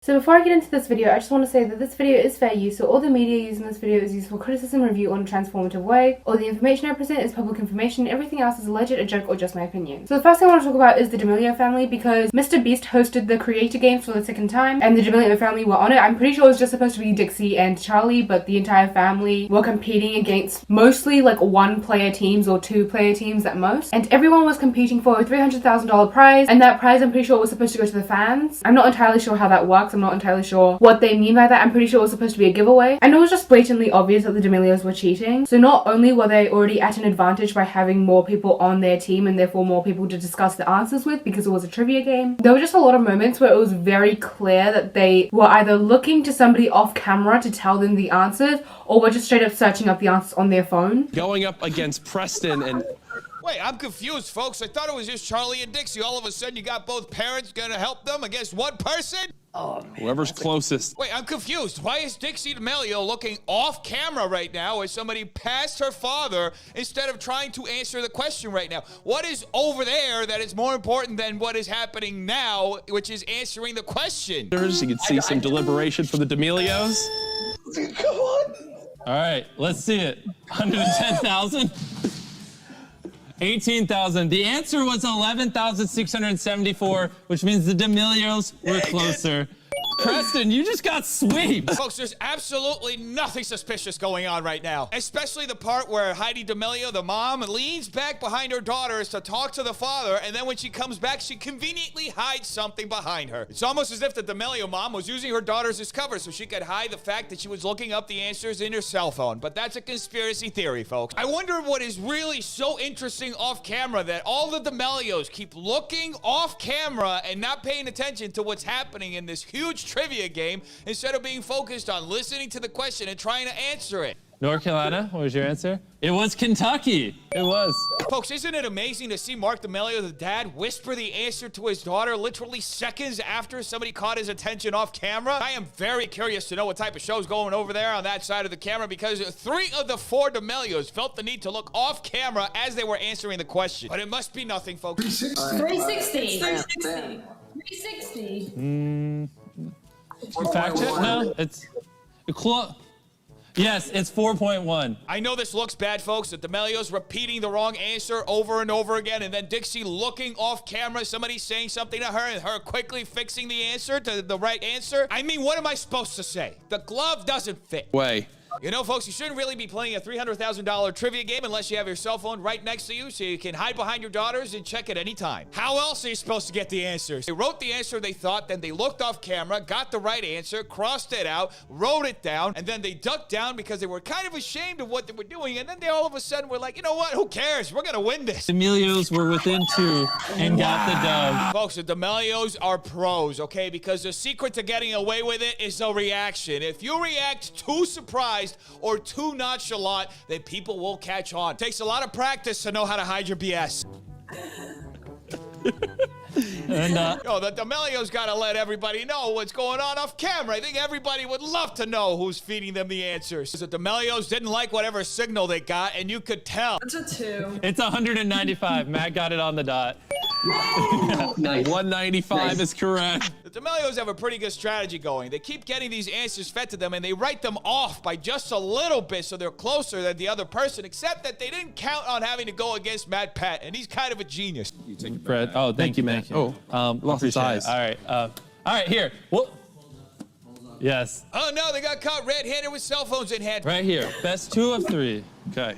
So before I get into this video, I just want to say that this video is fair use, so all the media used in this video is used for criticism review on a transformative way. All the information I present is public information, everything else is alleged, a joke, or just my opinion. So the first thing I want to talk about is the DAMELIO family, because Mr. Beast hosted the Creator Games for the second time, and the DAMELIO family were on it. I'm pretty sure it was just supposed to be Dixie and Charlie, but the entire family were competing against mostly like one-player teams or two-player teams at most, and everyone was competing for a $300,000 prize, and that prize I'm pretty sure was supposed to go to the fans. I'm not entirely sure how that works. I'm not entirely sure what they mean by that. I'm pretty sure it was supposed to be a giveaway. And it was just blatantly obvious that the DAMELIOs were cheating. So not only were they already at an advantage by having more people on their team and therefore more people to discuss the answers with because it was a trivia game, there were just a lot of moments where it was very clear that they were either looking to somebody off camera to tell them the answers or were just straight up searching up the answers on their phone. Going up against Preston and... Wait, I'm confused, folks. I thought it was just Charlie and Dixie. All of a sudden, you got both parents gonna help them against one person? Oh, man, whoever's closest. Wait, I'm confused. Why is Dixie DAMELIO looking off camera right now as somebody passed her father instead of trying to answer the question right now? What is over there that is more important than what is happening now, which is answering the question? You can see some deliberation for the DAMELIOs. Come on. All right, let's see it. 110,000. 18,000. The answer was 11,674, which means the DAMELIOs were closer. Preston, you just got sweeped. Folks, there's absolutely nothing suspicious going on right now. Especially the part where Heidi DAMELIO, the mom, leans back behind her daughters to talk to the father, and then when she comes back, she conveniently hides something behind her. It's almost as if the DAMELIO mom was using her daughters as cover so she could hide the fact that she was looking up the answers in her cell phone. But that's a conspiracy theory, folks. I wonder what is really so interesting off camera that all the DAMELIOs keep looking off camera and not paying attention to what's happening in this huge trivia game instead of being focused on listening to the question and trying to answer it. North Carolina, what was your answer? It was Kentucky. It was. Folks, isn't it amazing to see Mark DAMELIO, the dad, whisper the answer to his daughter literally seconds after somebody caught his attention off camera? I am very curious to know what type of show's going over there on that side of the camera because 3 of the 4 DAMELIOs felt the need to look off camera as they were answering the question. But it must be nothing, folks. 360. 360. Fact check? No, it's close. Yes, it's 4.1. I know this looks bad, folks. The DAMELIOs repeating the wrong answer over and over again, and then Dixie looking off camera, somebody saying something to her, and her quickly fixing the answer to the right answer. I mean, what am I supposed to say? The glove doesn't fit. Way. You know, folks, you shouldn't really be playing a $300,000 trivia game unless you have your cell phone right next to you so you can hide behind your daughters and check at any time. How else are you supposed to get the answers? They wrote the answer they thought, then they looked off camera, got the right answer, crossed it out, wrote it down, and then they ducked down because they were kind of ashamed of what they were doing, and then they all of a sudden were like, you know what, who cares? We're gonna win this. DAMELIOs were within 2 and got the dub. Folks, the DAMELIOs are pros, okay? Because the secret to getting away with it is a reaction. If you react too surprised or too nonchalant, then people will catch on. It takes a lot of practice to know how to hide your BS. And Yo, the DAMELIO's gotta let everybody know what's going on off camera. I think everybody would love to know who's feeding them the answers. The DAMELIOs didn't like whatever signal they got, and you could tell. It's a 2. it's 195. Matt got it on the dot. Nice. 195 is correct. The DAMELIOs have a pretty good strategy going. They keep getting these answers fed to them, and they write them off by just a little bit so they're closer than the other person, except that they didn't count on having to go against Matt Pat, and he's kind of a genius. You take it Fred, oh, thank you, man. Oh, lost his eyes. All right, here. Well, yes. Oh, no, they got caught red-handed with cell phones in hand. Right here. Best 2 of 3. Okay.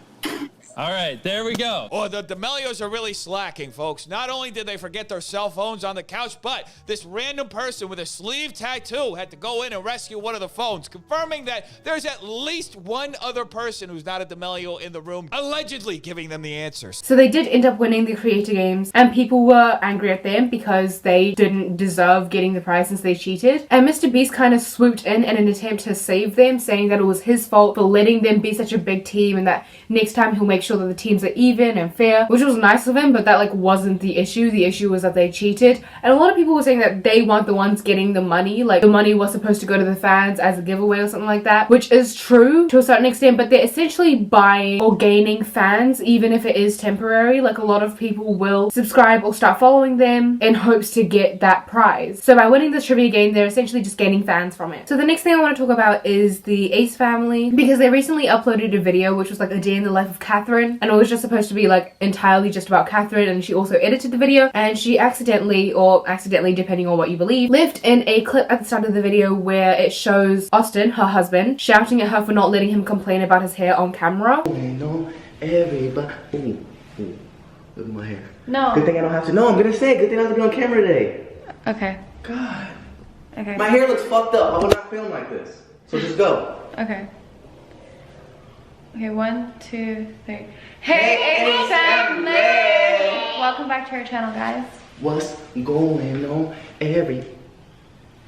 All right, there we go. Oh, the DAMELIOs are really slacking, folks. Not only did they forget their cell phones on the couch, but this random person with a sleeve tattoo had to go in and rescue one of the phones, confirming that there's at least one other person who's not a DAMELIO in the room, allegedly giving them the answers. So they did end up winning the Creator Games, and people were angry at them because they didn't deserve getting the prize since they cheated. And Mr. Beast kind of swooped in an attempt to save them, saying that it was his fault for letting them be such a big team and that next time he'll make make sure that the teams are even and fair, which was nice of him, but that like wasn't the issue. The issue was that they cheated. And a lot of people were saying that they weren't the ones getting the money, like the money was supposed to go to the fans as a giveaway or something like that, which is true to a certain extent, but they're essentially buying or gaining fans, even if it is temporary. Like a lot of people will subscribe or start following them in hopes to get that prize. So by winning this trivia game, they're essentially just gaining fans from it. So the next thing I want to talk about is the Ace family, because they recently uploaded a video which was like a day in the life of Catherine, and it was just supposed to be like entirely just about Catherine, and she also edited the video, and she accidentally, or accidentally depending on what you believe, left in a clip at the start of the video where it shows Austin, her husband, shouting at her for not letting him complain about his hair on camera. Everybody. Ooh, look at my hair. No. Good thing I don't have to. No, I'm gonna say, good thing I don't have to be on camera today. Okay. God. Okay. My hair looks fucked up. I would not film like this. So just go. Okay. Okay, 1, 2, 3. Hey, Ace family! Welcome back to our channel, guys. What's going on?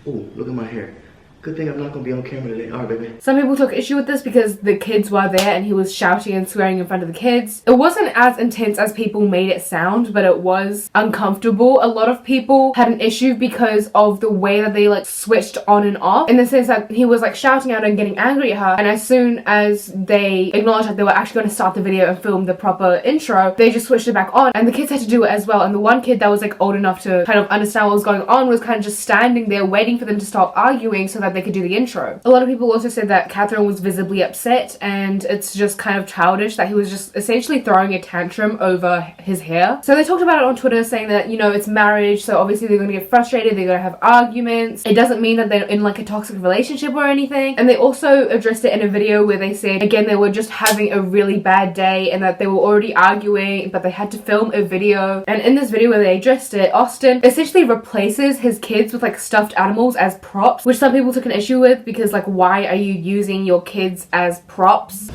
Ooh, look at my hair. Good thing I'm not gonna be on camera today. Alright, baby. Some people took issue with this because the kids were there and he was shouting and swearing in front of the kids. It wasn't as intense as people made it sound, but it was uncomfortable. A lot of people had an issue because of the way that they like switched on and off, in the sense that he was like shouting at her and getting angry at her, and as soon as they acknowledged that they were actually going to start the video and film the proper intro, they just switched it back on, and the kids had to do it as well. And the one kid that was like old enough to kind of understand what was going on was kind of just standing there waiting for them to stop arguing so that they could do the intro. A lot of people also said that Catherine was visibly upset, and it's just kind of childish that he was just essentially throwing a tantrum over his hair. So they talked about it on Twitter, saying that, you know, it's marriage, so obviously they're gonna get frustrated, they're gonna have arguments. It doesn't mean that they're in like a toxic relationship or anything. And they also addressed it in a video where they said, again, they were just having a really bad day and that they were already arguing, but they had to film a video. And in this video where they addressed it, Austin essentially replaces his kids with like stuffed animals as props, which some people took an issue with, because like, why are you using your kids as props?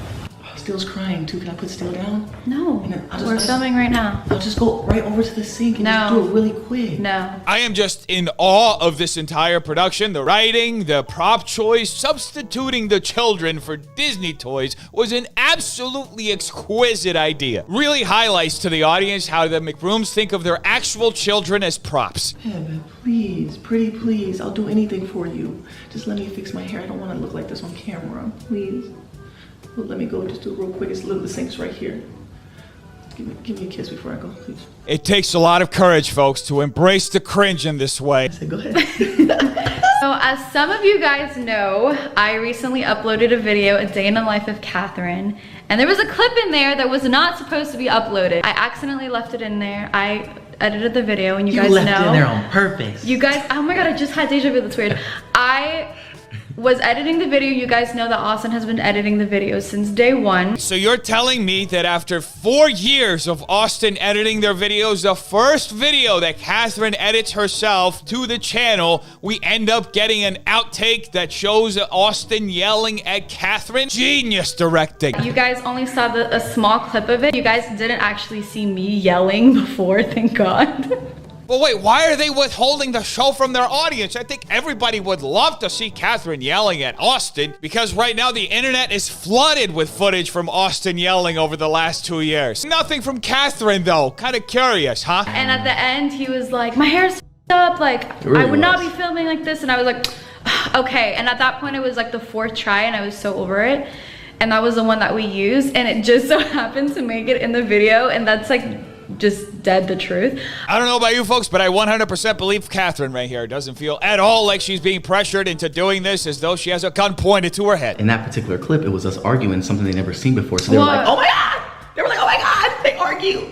Steel's crying too. Can I put Steel down? No. We're filming right now. I'll just go right over to the sink and just do it really quick. No. I am just in awe of this entire production. The writing, the prop choice, substituting the children for Disney toys was an absolutely exquisite idea. Really highlights to the audience how the McBrooms think of their actual children as props. Heaven, please, pretty please. I'll do anything for you. Just let me fix my hair. I don't want to look like this on camera. Please. Well, let me go just do it real quick. It's the sink's right here. Give me a kiss before I go, please. It takes a lot of courage, folks, to embrace the cringe in this way. Say, go ahead. So as some of you guys know, I recently uploaded a video, A Day in the Life of Catherine, and there was a clip in there that was not supposed to be uploaded. I accidentally left it in there. I edited the video, and you guys know. You left it in there on purpose. You guys, oh my god, I just had deja vu, that's weird. I was editing the video. You guys know that Austin has been editing the videos since day one. So you're telling me that after 4 years of Austin editing their videos, the first video that Catherine edits herself to the channel, we end up getting an outtake that shows Austin yelling at Catherine? Genius directing. You guys only saw a small clip of it. You guys didn't actually see me yelling before, thank God. Well, wait, why are they withholding the show from their audience? I think everybody would love to see Catherine yelling at Austin, because right now the internet is flooded with footage from Austin yelling over the last 2 years. Nothing from Catherine, though. Kind of curious, huh? And at the end, he was like, my hair's f***ed up, like, I would not be filming like this. And I was like, okay. And at that point, it was like the 4th try, and I was so over it. And that was the one that we used, and it just so happened to make it in the video, and that's like just dead the truth. I don't know about you folks, but I 100% believe Catherine right here. Doesn't feel at all like she's being pressured into doing this as though she has a gun pointed to her head. In that particular clip, it was us arguing something they'd never seen before. So they were like, oh my God! They were like, oh my God, they argue.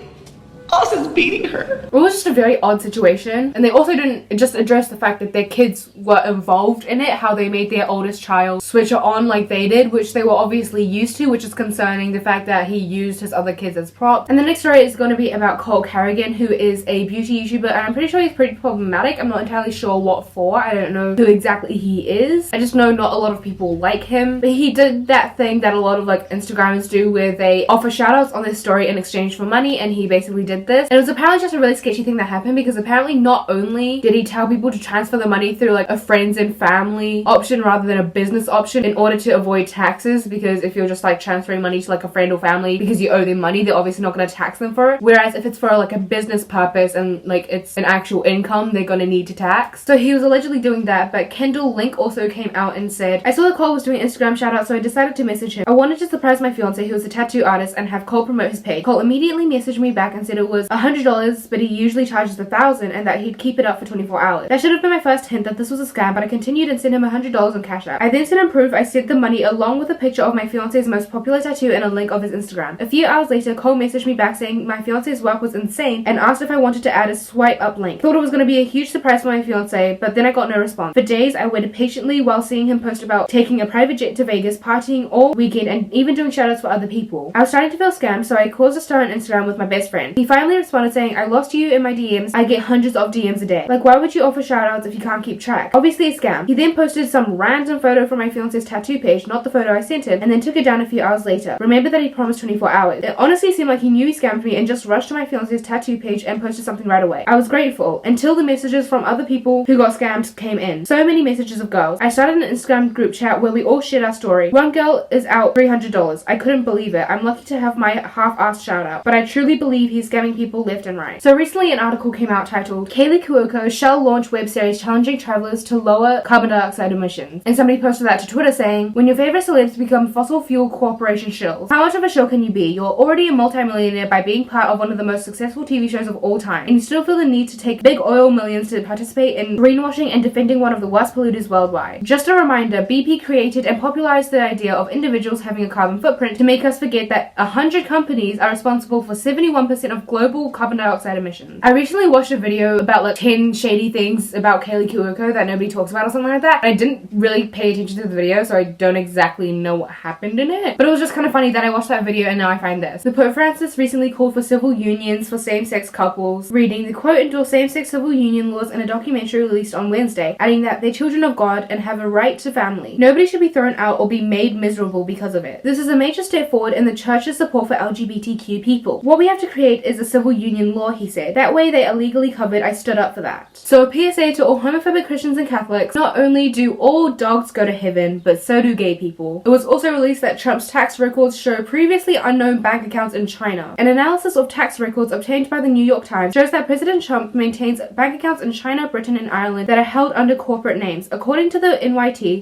Austin's beating her. It was just a very odd situation, and they also didn't just address the fact that their kids were involved in it, how they made their oldest child switch it on like they did, which they were obviously used to, which is concerning, the fact that he used his other kids as props. And the next story is going to be about CARRIGAN, who is a beauty YouTuber, and I'm pretty sure he's pretty problematic. I'm not entirely sure what for. I don't know who exactly he is. I just know not a lot of people like him, but he did that thing that a lot of like Instagrammers do where they offer shoutouts on their story in exchange for money, and he basically did did this. And it was apparently just a really sketchy thing that happened, because apparently not only did he tell people to transfer the money through like a friends and family option rather than a business option in order to avoid taxes, because if you're just like transferring money to like a friend or family because you owe them money, they're obviously not going to tax them for it. Whereas if it's for like a business purpose and like it's an actual income, they're going to need to tax. So he was allegedly doing that, but Kendall Link also came out and said, I saw that Cole was doing Instagram shoutouts, so I decided to message him. I wanted to surprise my fiance, who is a tattoo artist, and have Cole promote his page. Cole immediately messaged me back and said it was $100, but he usually charges $1,000 and that he'd keep it up for 24 hours. That should have been my first hint that this was a scam, but I continued and sent him $100 on Cash App. I then sent him proof I sent the money along with a picture of my fiance's most popular tattoo and a link of his Instagram. A few hours later, Cole messaged me back saying my fiance's work was insane and asked if I wanted to add a swipe up link. Thought it was going to be a huge surprise for my fiance, but then I got no response. For days, I waited patiently while seeing him post about taking a private jet to Vegas, partying all weekend, and even doing shoutouts for other people. I was starting to feel scammed, so I caused a stir on Instagram with my best friend. He finally responded saying, I lost you in my DMs. I get hundreds of DMs a day. Like, why would you offer shoutouts if you can't keep track? Obviously a scam. He then posted some random photo from my fiance's tattoo page, not the photo I sent him, and then took it down a few hours later. Remember that he promised 24 hours. It honestly seemed like he knew he scammed me and just rushed to my fiance's tattoo page and posted something right away. I was grateful until the messages from other people who got scammed came in. So many messages of girls. I started an Instagram group chat where we all shared our story. One girl is out $300. I couldn't believe it. I'm lucky to have my half-assed shout out, but I truly believe he's scamming people left and right. So recently an article came out titled, KAYLEY CUOCO shall launch web series challenging travelers to lower carbon dioxide emissions. And somebody posted that to Twitter saying, when your favorite celebs become fossil fuel corporation shills, how much of a shill can you be? You're already a multi-millionaire by being part of one of the most successful TV shows of all time, and you still feel the need to take big oil millions to participate in greenwashing and defending one of the worst polluters worldwide. Just a reminder, BP created and popularized the idea of individuals having a carbon footprint to make us forget that 100 companies are responsible for 71% of global carbon dioxide emissions. I recently watched a video about like 10 shady things about KAYLEY CUOCO that nobody talks about or something like that. I didn't really pay attention to the video, so I don't exactly know what happened in it, but it was just kind of funny that I watched that video and now I find this. The Pope Francis recently called for civil unions for same-sex couples, reading the quote endorsed same-sex civil union laws in a documentary released on Wednesday, adding that they're children of God and have a right to family. Nobody should be thrown out or be made miserable because of it. This is a major step forward in the church's support for LGBTQ people. What we have to create is a civil union law, he said. That way they are legally covered. I stood up for that. So a PSA to all homophobic Christians and Catholics, not only do all dogs go to heaven, but so do gay people. It was also released that Trump's tax records show previously unknown bank accounts in China. An analysis of tax records obtained by the New York Times shows that President Trump maintains bank accounts in China, Britain, and Ireland that are held under corporate names. According to the NYT,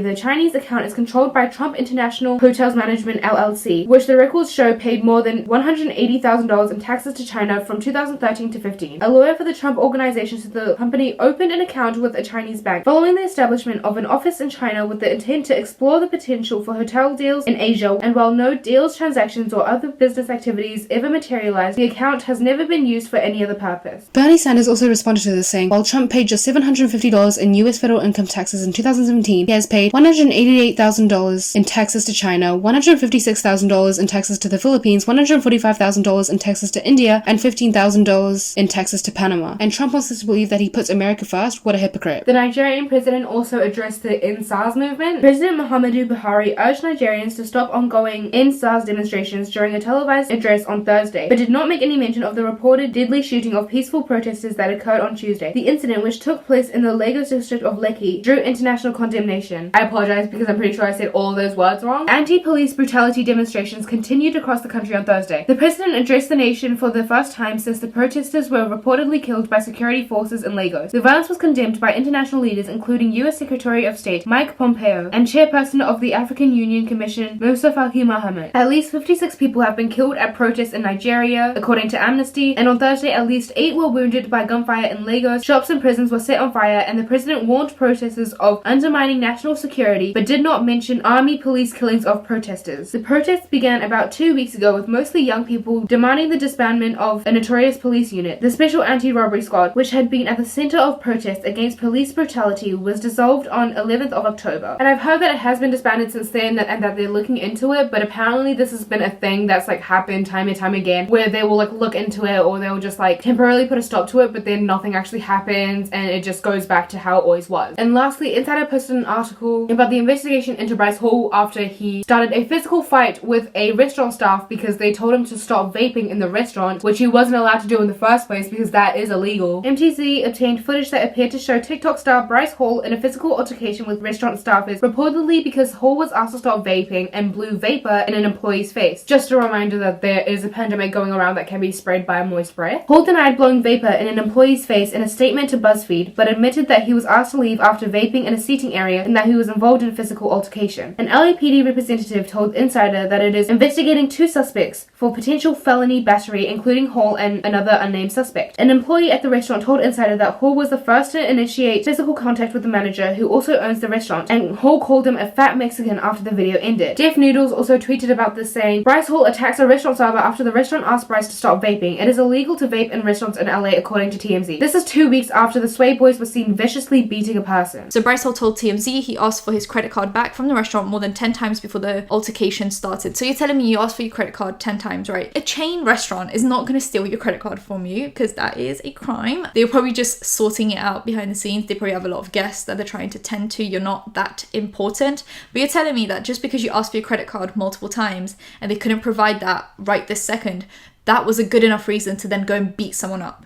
the Chinese account is controlled by Trump International Hotels Management LLC, which the records show paid more than $180,000 in taxes to China from 2013 to 15. A lawyer for the Trump organization said the company opened an account with a Chinese bank following the establishment of an office in China with the intent to explore the potential for hotel deals in Asia, and while no deals, transactions, or other business activities ever materialized, the account has never been used for any other purpose. Bernie Sanders also responded to this saying, while Trump paid just $750 in US federal income taxes in 2017, he has paid $188,000 in taxes to China, $156,000 in taxes to the Philippines, $145,000 in taxes to India, and $15,000 in taxes to Panama. And Trump wants us to believe that he puts America first? What a hypocrite. The Nigerian president also addressed the ENDSARS movement. President Muhammadu Buhari urged Nigerians to stop ongoing ENDSARS demonstrations during a televised address on Thursday, but did not make any mention of the reported deadly shooting of peaceful protesters that occurred on Tuesday. The incident, which took place in the Lagos district of Lekki, drew international condemnation. I apologize because I'm pretty sure I said all of those words wrong. Anti-police brutality demonstrations continued across the country on Thursday. The president addressed the nation for the first time since the protesters were reportedly killed by security forces in Lagos. The violence was condemned by international leaders including US Secretary of State Mike Pompeo and chairperson of the African Union Commission Musa Faki Mohammed. At least 56 people have been killed at protests in Nigeria, according to Amnesty, and on Thursday at least 8 were wounded by gunfire in Lagos. Shops and prisons were set on fire, and the president warned protesters of undermining national security but did not mention army police killings of protesters. The protests began about 2 weeks ago with mostly young people demanding the disbandment of a notorious police unit. The Special Anti-Robbery Squad, which had been at the center of protests against police brutality, was dissolved on 11th of October. And I've heard that it has been disbanded since then and that they're looking into it, but apparently this has been a thing that's like happened time and time again, where they will like look into it or they'll just like temporarily put a stop to it, but then nothing actually happens and it just goes back to how it always was. And lastly, Insider posted an article about the investigation into BRYCE Hall after he started a physical fight with a restaurant staff because they told him to stop vaping vaping in the restaurant, which he wasn't allowed to do in the first place because that is illegal. MTZ obtained footage that appeared to show TikTok star Bryce Hall in a physical altercation with restaurant staffers, reportedly because Hall was asked to stop vaping and blew vapor in an employee's face. Just a reminder that there is a pandemic going around that can be sprayed by a moist breath. Hall denied blowing vapor in an employee's face in a statement to BuzzFeed, but admitted that he was asked to leave after vaping in a seating area and that he was involved in a physical altercation. An LAPD representative told Insider that it is investigating 2 suspects for potential felony battery, including Hall and another unnamed suspect. An employee at the restaurant told Insider that Hall was the first to initiate physical contact with the manager, who also owns the restaurant, and Hall called him a fat Mexican after the video ended. Def Noodles also tweeted about this, saying, Bryce Hall attacks a restaurant server after the restaurant asked Bryce to stop vaping. It is illegal to vape in restaurants in LA, according to TMZ. This is 2 weeks after the Sway Boys were seen viciously beating a person. So Bryce Hall told TMZ he asked for his credit card back from the restaurant more than 10 times before the altercation started. So you're telling me you asked for your credit card 10 times, right? A chain restaurant is not going to steal your credit card from you because that is a crime. They're probably just sorting it out behind the scenes. They probably have a lot of guests that they're trying to tend to. You're not that important. But you're telling me that just because you asked for your credit card multiple times and they couldn't provide that right this second, that was a good enough reason to then go and beat someone up?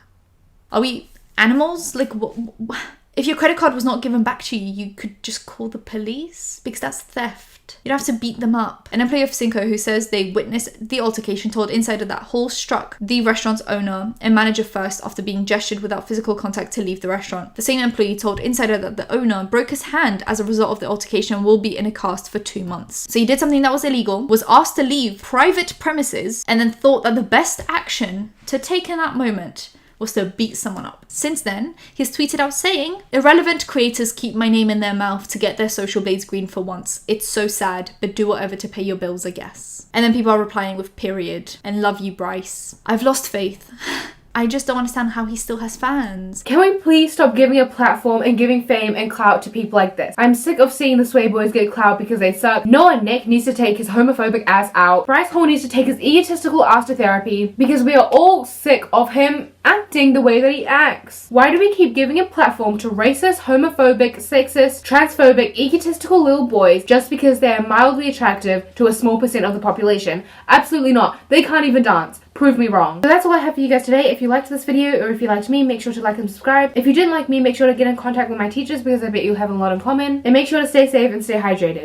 Are we animals? Like, if your credit card was not given back to you, you could just call the police because that's theft. You don't have to beat them up. An employee of Cinco who says they witnessed the altercation told Insider that Hall struck the restaurant's owner and manager first after being gestured without physical contact to leave the restaurant. The same employee told Insider that the owner broke his hand as a result of the altercation and will be in a cast for 2 months. So he did something that was illegal, was asked to leave private premises, and then thought that the best action to take in that moment was to beat someone up. Since then, he's tweeted out saying, irrelevant creators keep my name in their mouth to get their social blades green for once. It's so sad, but do whatever to pay your bills, I guess. And then people are replying with period and love you, Bryce. I've lost faith. I just don't understand how he still has fans. Can we please stop giving a platform and giving fame and clout to people like this? I'm sick of seeing the Sway Boys get clout because they suck. Noah Nick needs to take his homophobic ass out. Bryce Hall needs to take his egotistical ass to therapy because we are all sick of him acting the way that he acts. Why do we keep giving a platform to racist, homophobic, sexist, transphobic, egotistical little boys just because they are mildly attractive to a small percent of the population? Absolutely not. They can't even dance. Prove me wrong. So that's all I have for you guys today. If you liked this video or if you liked me, make sure to like and subscribe. If you didn't like me, make sure to get in contact with my teachers because I bet you'll have a lot in common. And make sure to stay safe and stay hydrated.